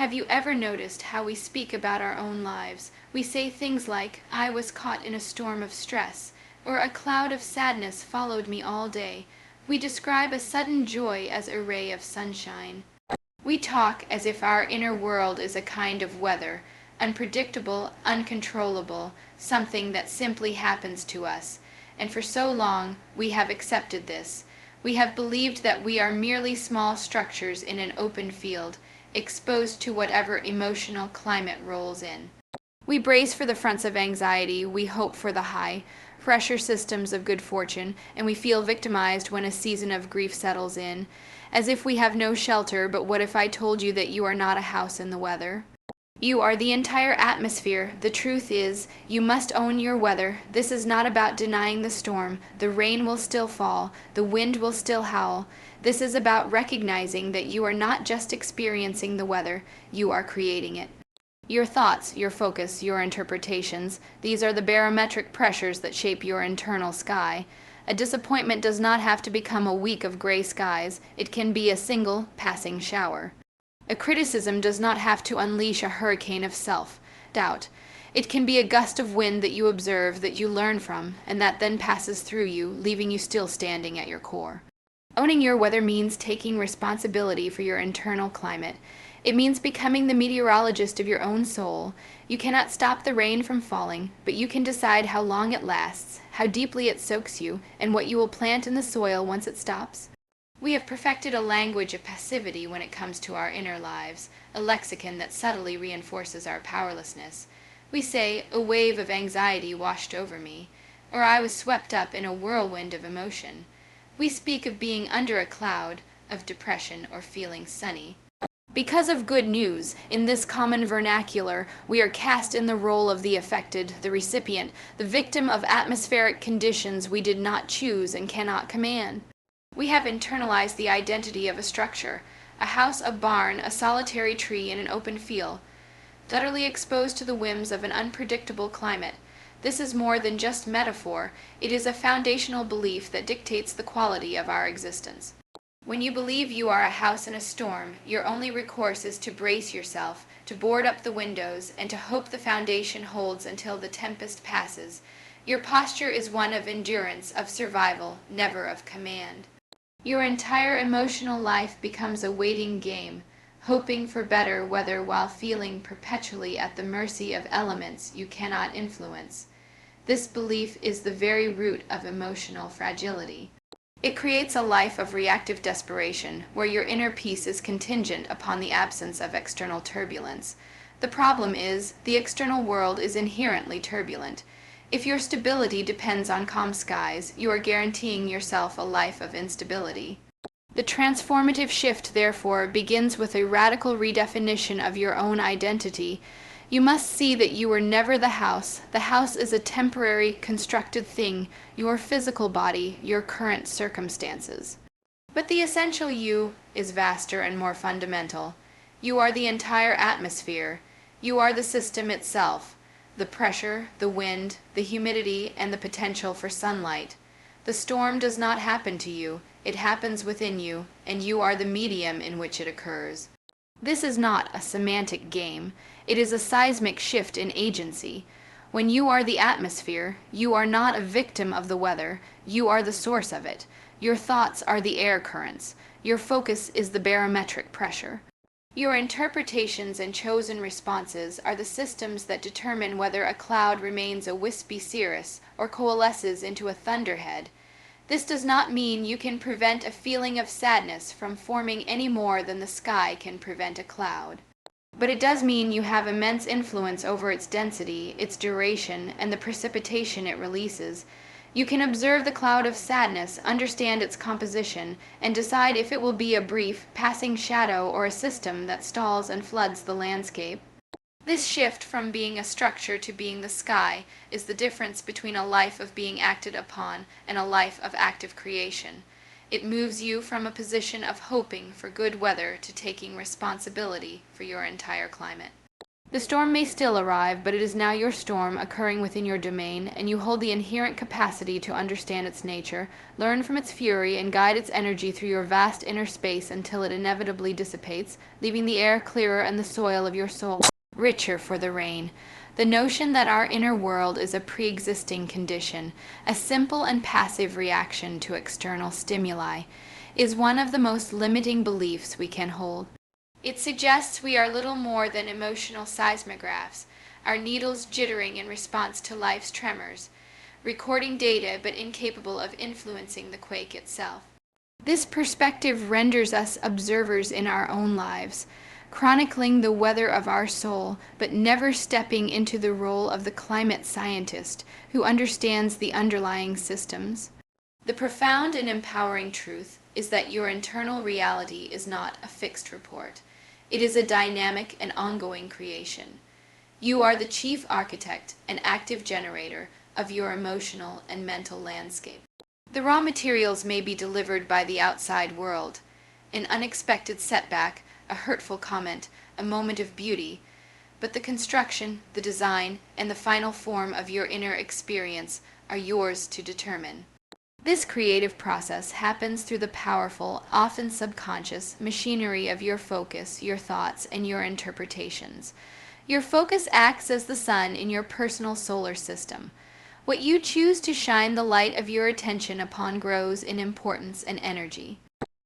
Have you ever noticed how we speak about our own lives? We say things like, "I was caught in a storm of stress," or "a cloud of sadness followed me all day." We describe a sudden joy as a ray of sunshine. We talk as if our inner world is a kind of weather, unpredictable, uncontrollable, something that simply happens to us. And for so long, we have accepted this. We have believed that we are merely small structures in an open field, exposed to whatever emotional climate rolls in. We brace for the fronts of anxiety, we hope for the high pressure systems of good fortune, and we feel victimized when a season of grief settles in, as if we have no shelter. But what if I told you that you are not a house in the weather? You are the entire atmosphere. The truth is, you must own your weather. This is not about denying the storm. The rain will still fall. The wind will still howl. This is about recognizing that you are not just experiencing the weather, you are creating it. Your thoughts, your focus, your interpretations, these are the barometric pressures that shape your internal sky. A disappointment does not have to become a week of gray skies. It can be a single, passing shower. A criticism does not have to unleash a hurricane of self-doubt. It can be a gust of wind that you observe, that you learn from, and that then passes through you, leaving you still standing at your core. Owning your weather means taking responsibility for your internal climate. It means becoming the meteorologist of your own soul. You cannot stop the rain from falling, but you can decide how long it lasts, how deeply it soaks you, and what you will plant in the soil once it stops. We have perfected a language of passivity when it comes to our inner lives, a lexicon that subtly reinforces our powerlessness. We say, "A wave of anxiety washed over me," or "I was swept up in a whirlwind of emotion." We speak of being under a cloud, of depression, or feeling sunny. Because of good news, in this common vernacular, we are cast in the role of the affected, the recipient, the victim of atmospheric conditions we did not choose and cannot command. We have internalized the identity of a structure, a house, a barn, a solitary tree in an open field, utterly exposed to the whims of an unpredictable climate. This is more than just metaphor, it is a foundational belief that dictates the quality of our existence. When you believe you are a house in a storm, your only recourse is to brace yourself, to board up the windows, and to hope the foundation holds until the tempest passes. Your posture is one of endurance, of survival, never of command. Your entire emotional life becomes a waiting game, hoping for better weather while feeling perpetually at the mercy of elements you cannot influence. This belief is the very root of emotional fragility. It creates a life of reactive desperation, where your inner peace is contingent upon the absence of external turbulence. The problem is, the external world is inherently turbulent. If your stability depends on calm skies, you are guaranteeing yourself a life of instability. The transformative shift, therefore, begins with a radical redefinition of your own identity. You must see that you were never the house. The house is a temporary, constructed thing, your physical body, your current circumstances. But the essential you is vaster and more fundamental. You are the entire atmosphere. You are the system itself, the pressure, the wind, the humidity, and the potential for sunlight. The storm does not happen to you, it happens within you, and you are the medium in which it occurs. This is not a semantic game. It is a seismic shift in agency. When you are the atmosphere, you are not a victim of the weather, you are the source of it. Your thoughts are the air currents. Your focus is the barometric pressure. Your interpretations and chosen responses are the systems that determine whether a cloud remains a wispy cirrus or coalesces into a thunderhead. This does not mean you can prevent a feeling of sadness from forming any more than the sky can prevent a cloud. But it does mean you have immense influence over its density, its duration, and the precipitation it releases. You can observe the cloud of sadness, understand its composition, and decide if it will be a brief, passing shadow or a system that stalls and floods the landscape. This shift from being a structure to being the sky is the difference between a life of being acted upon and a life of active creation. It moves you from a position of hoping for good weather to taking responsibility for your entire climate. The storm may still arrive, but it is now your storm occurring within your domain, and you hold the inherent capacity to understand its nature, learn from its fury, and guide its energy through your vast inner space until it inevitably dissipates, leaving the air clearer and the soil of your soul richer for the rain. The notion that our inner world is a pre-existing condition, a simple and passive reaction to external stimuli, is one of the most limiting beliefs we can hold. It suggests we are little more than emotional seismographs, our needles jittering in response to life's tremors, recording data but incapable of influencing the quake itself. This perspective renders us observers in our own lives, chronicling the weather of our soul, but never stepping into the role of the climate scientist who understands the underlying systems. The profound and empowering truth is that your internal reality is not a fixed report. It is a dynamic and ongoing creation. You are the chief architect and active generator of your emotional and mental landscape. The raw materials may be delivered by the outside world, an unexpected setback, a hurtful comment, a moment of beauty, but the construction, the design, and the final form of your inner experience are yours to determine. This creative process happens through the powerful, often subconscious, machinery of your focus, your thoughts, and your interpretations. Your focus acts as the sun in your personal solar system. What you choose to shine the light of your attention upon grows in importance and energy.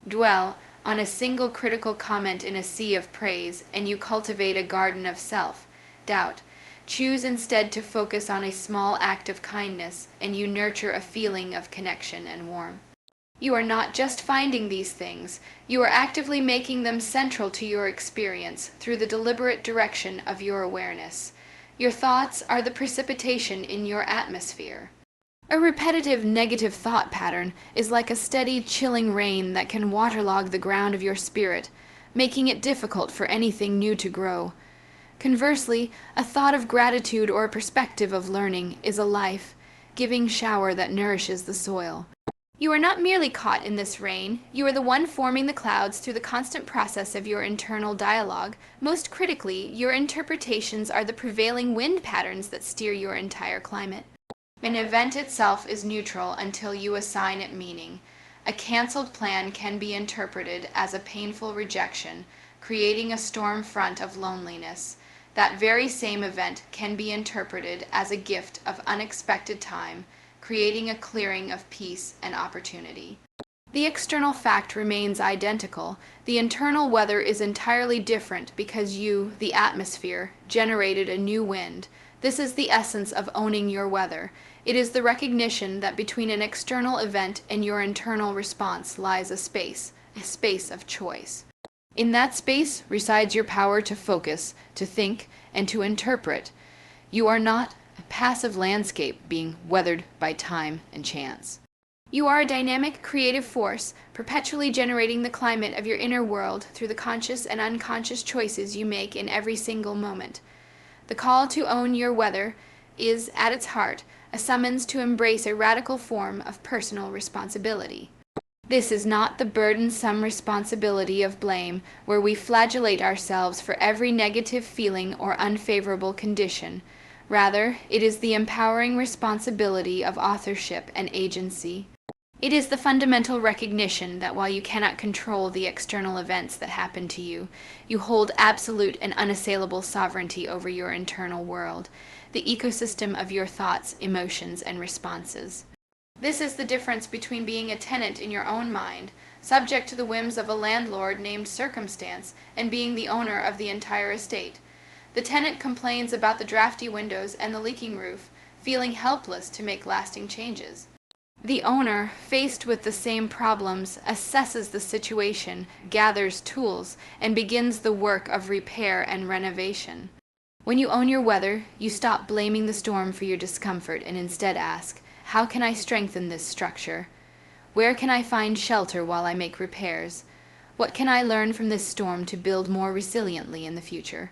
Dwell on a single critical comment in a sea of praise, and you cultivate a garden of self-doubt. Choose instead to focus on a small act of kindness, and you nurture a feeling of connection and warmth. You are not just finding these things, you are actively making them central to your experience through the deliberate direction of your awareness. Your thoughts are the precipitation in your atmosphere. A repetitive negative thought pattern is like a steady, chilling rain that can waterlog the ground of your spirit, making it difficult for anything new to grow. Conversely, a thought of gratitude or a perspective of learning is a life-giving shower that nourishes the soil. You are not merely caught in this rain, you are the one forming the clouds through the constant process of your internal dialogue. Most critically, your interpretations are the prevailing wind patterns that steer your entire climate. An event itself is neutral until you assign it meaning. A canceled plan can be interpreted as a painful rejection, creating a storm front of loneliness. That very same event can be interpreted as a gift of unexpected time, creating a clearing of peace and opportunity. The external fact remains identical. The internal weather is entirely different because you, the atmosphere, generated a new wind. This is the essence of owning your weather. It is the recognition that between an external event and your internal response lies a space of choice. In that space resides your power to focus, to think, and to interpret. You are not a passive landscape being weathered by time and chance. You are a dynamic, creative force, perpetually generating the climate of your inner world through the conscious and unconscious choices you make in every single moment. The call to own your weather is, at its heart, a summons to embrace a radical form of personal responsibility. This is not the burdensome responsibility of blame, where we flagellate ourselves for every negative feeling or unfavorable condition. Rather, it is the empowering responsibility of authorship and agency. It is the fundamental recognition that while you cannot control the external events that happen to you, you hold absolute and unassailable sovereignty over your internal world, the ecosystem of your thoughts, emotions, and responses. This is the difference between being a tenant in your own mind, subject to the whims of a landlord named Circumstance, and being the owner of the entire estate. The tenant complains about the drafty windows and the leaking roof, feeling helpless to make lasting changes. The owner, faced with the same problems, assesses the situation, gathers tools, and begins the work of repair and renovation. When you own your weather, you stop blaming the storm for your discomfort and instead ask, how can I strengthen this structure? Where can I find shelter while I make repairs? What can I learn from this storm to build more resiliently in the future?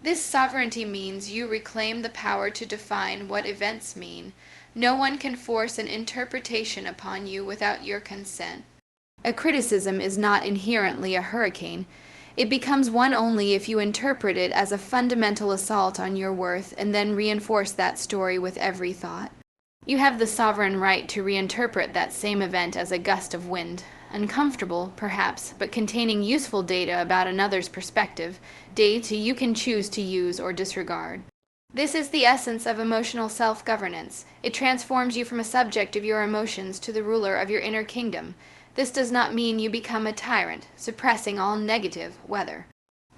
This sovereignty means you reclaim the power to define what events mean. No one can force an interpretation upon you without your consent. A criticism is not inherently a hurricane. It becomes one only if you interpret it as a fundamental assault on your worth and then reinforce that story with every thought. You have the sovereign right to reinterpret that same event as a gust of wind, uncomfortable, perhaps, but containing useful data about another's perspective, data you can choose to use or disregard. This is the essence of emotional self-governance. It transforms you from a subject of your emotions to the ruler of your inner kingdom. This does not mean you become a tyrant, suppressing all negative weather.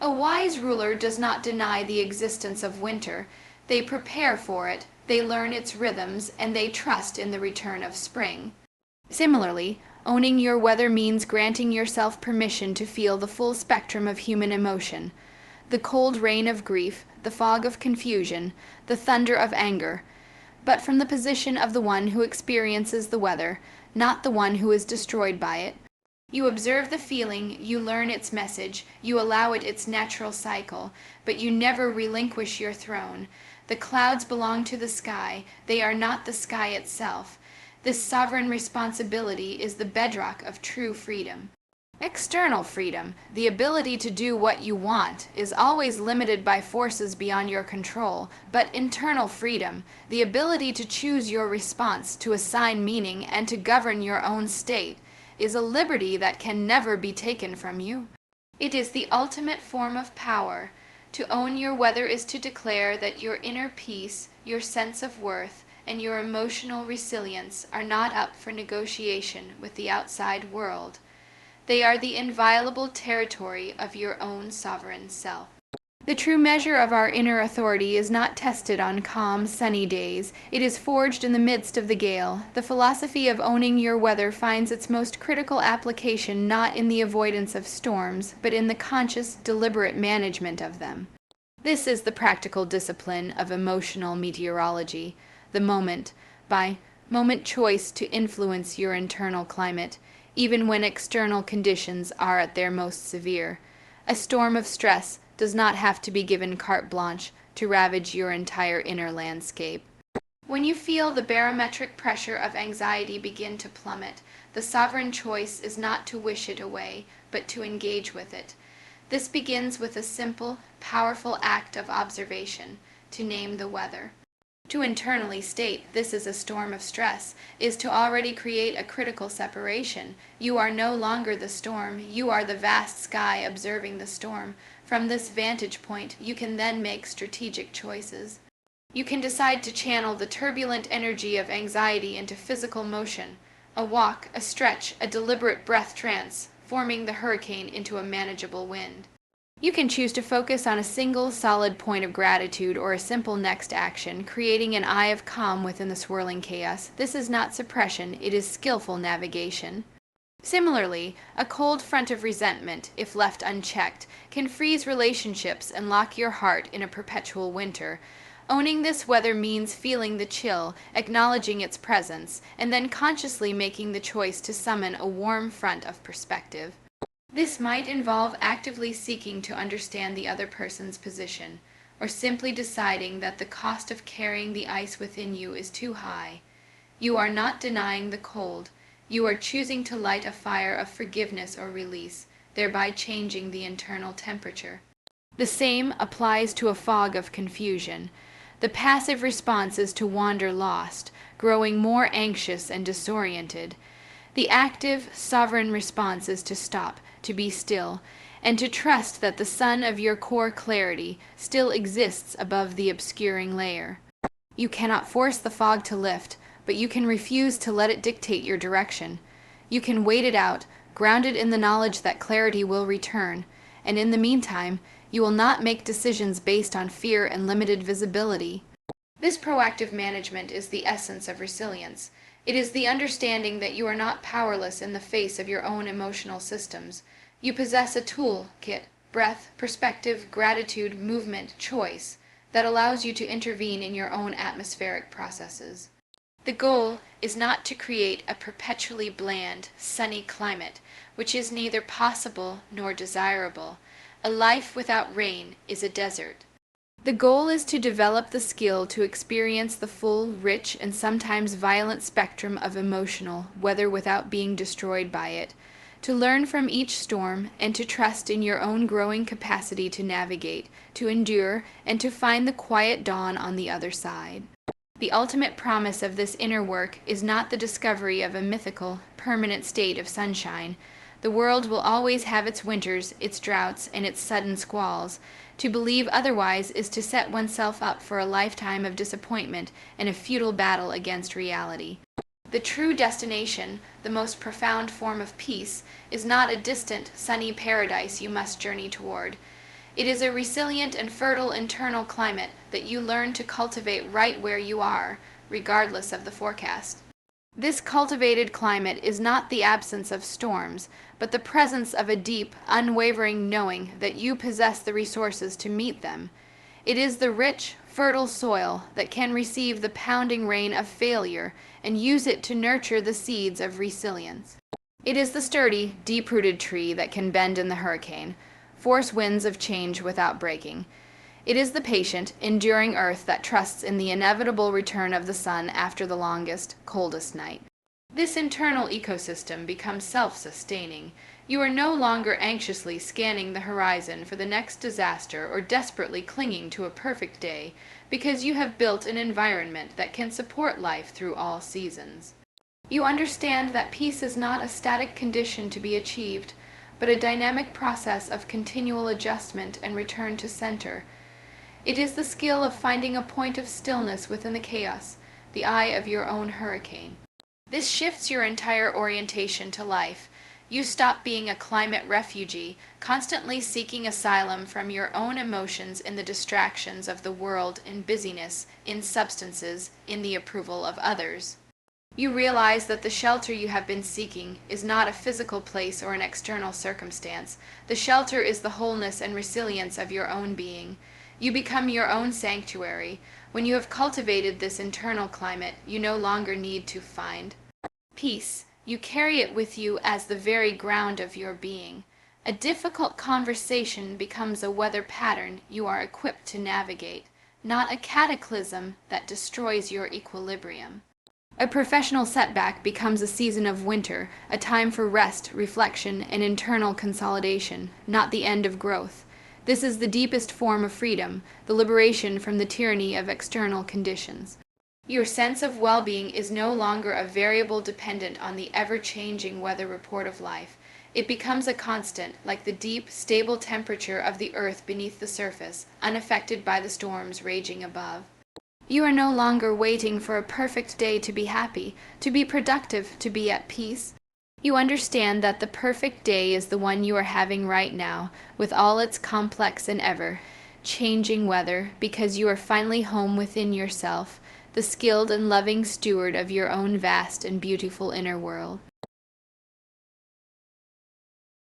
A wise ruler does not deny the existence of winter. They prepare for it, they learn its rhythms, and they trust in the return of spring. Similarly, owning your weather means granting yourself permission to feel the full spectrum of human emotion. The cold rain of grief, the fog of confusion, the thunder of anger, but from the position of the one who experiences the weather, not the one who is destroyed by it. You observe the feeling, you learn its message, you allow it its natural cycle, but you never relinquish your throne. The clouds belong to the sky, they are not the sky itself. This sovereign responsibility is the bedrock of true freedom. External freedom, the ability to do what you want, is always limited by forces beyond your control, but internal freedom, the ability to choose your response, to assign meaning, and to govern your own state, is a liberty that can never be taken from you. It is the ultimate form of power. To own your weather is to declare that your inner peace, your sense of worth, and your emotional resilience are not up for negotiation with the outside world. They are the inviolable territory of your own sovereign self. The true measure of our inner authority is not tested on calm, sunny days. It is forged in the midst of the gale. The philosophy of owning your weather finds its most critical application not in the avoidance of storms, but in the conscious, deliberate management of them. This is the practical discipline of emotional meteorology, the moment by moment choice to influence your internal climate, even when external conditions are at their most severe. A storm of stress does not have to be given carte blanche to ravage your entire inner landscape. When you feel the barometric pressure of anxiety begin to plummet, the sovereign choice is not to wish it away, but to engage with it. This begins with a simple, powerful act of observation, to name the weather. To internally state this is a storm of stress is to already create a critical separation. You are no longer the storm, you are the vast sky observing the storm. From this vantage point, you can then make strategic choices. You can decide to channel the turbulent energy of anxiety into physical motion, a walk, a stretch, a deliberate breath trance, forming the hurricane into a manageable wind. You can choose to focus on a single solid point of gratitude or a simple next action, creating an eye of calm within the swirling chaos. This is not suppression, it is skillful navigation. Similarly, a cold front of resentment, if left unchecked, can freeze relationships and lock your heart in a perpetual winter. Owning this weather means feeling the chill, acknowledging its presence, and then consciously making the choice to summon a warm front of perspective. This might involve actively seeking to understand the other person's position, or simply deciding that the cost of carrying the ice within you is too high. You are not denying the cold, you are choosing to light a fire of forgiveness or release, thereby changing the internal temperature. The same applies to a fog of confusion. The passive response is to wander lost, growing more anxious and disoriented. The active, sovereign response is to stop, to be still, and to trust that the sun of your core clarity still exists above the obscuring layer. You cannot force the fog to lift, but you can refuse to let it dictate your direction. You can wait it out, grounded in the knowledge that clarity will return, and in the meantime, you will not make decisions based on fear and limited visibility. This proactive management is the essence of resilience. It is the understanding that you are not powerless in the face of your own emotional systems. You possess a toolkit, breath, perspective, gratitude, movement, choice, that allows you to intervene in your own atmospheric processes. The goal is not to create a perpetually bland, sunny climate, which is neither possible nor desirable. A life without rain is a desert. The goal is to develop the skill to experience the full, rich, and sometimes violent spectrum of emotional, whether without being destroyed by it. to learn from each storm, and to trust in your own growing capacity to navigate, to endure, and to find the quiet dawn on the other side. The ultimate promise of this inner work is not the discovery of a mythical, permanent state of sunshine. The world will always have its winters, its droughts, and its sudden squalls. To believe otherwise is to set oneself up for a lifetime of disappointment and a futile battle against reality. The true destination, the most profound form of peace, is not a distant, sunny paradise you must journey toward. It is a resilient and fertile internal climate that you learn to cultivate right where you are, regardless of the forecast. This cultivated climate is not the absence of storms, but the presence of a deep, unwavering knowing that you possess the resources to meet them. It is the rich, fertile soil that can receive the pounding rain of failure and use it to nurture the seeds of resilience. It is the sturdy, deep-rooted tree that can bend in the hurricane, force winds of change without breaking. It is the patient, enduring earth that trusts in the inevitable return of the sun after the longest, coldest night. This internal ecosystem becomes self-sustaining. You are no longer anxiously scanning the horizon for the next disaster or desperately clinging to a perfect day, because you have built an environment that can support life through all seasons. You understand that peace is not a static condition to be achieved, but a dynamic process of continual adjustment and return to center. It is the skill of finding a point of stillness within the chaos, the eye of your own hurricane. This shifts your entire orientation to life. You stop being a climate refugee, constantly seeking asylum from your own emotions in the distractions of the world, in busyness, in substances, in the approval of others. You realize that the shelter you have been seeking is not a physical place or an external circumstance. The shelter is the wholeness and resilience of your own being. You become your own sanctuary. When you have cultivated this internal climate, you no longer need to find peace. You carry it with you as the very ground of your being. A difficult conversation becomes a weather pattern you are equipped to navigate, not a cataclysm that destroys your equilibrium. A professional setback becomes a season of winter, a time for rest, reflection, and internal consolidation, not the end of growth. This is the deepest form of freedom, the liberation from the tyranny of external conditions. Your sense of well-being is no longer a variable dependent on the ever-changing weather report of life. It becomes a constant, like the deep, stable temperature of the earth beneath the surface, unaffected by the storms raging above. You are no longer waiting for a perfect day to be happy, to be productive, to be at peace. You understand that the perfect day is the one you are having right now, with all its complex and ever-changing weather, because you are finally home within yourself, the skilled and loving steward of your own vast and beautiful inner world.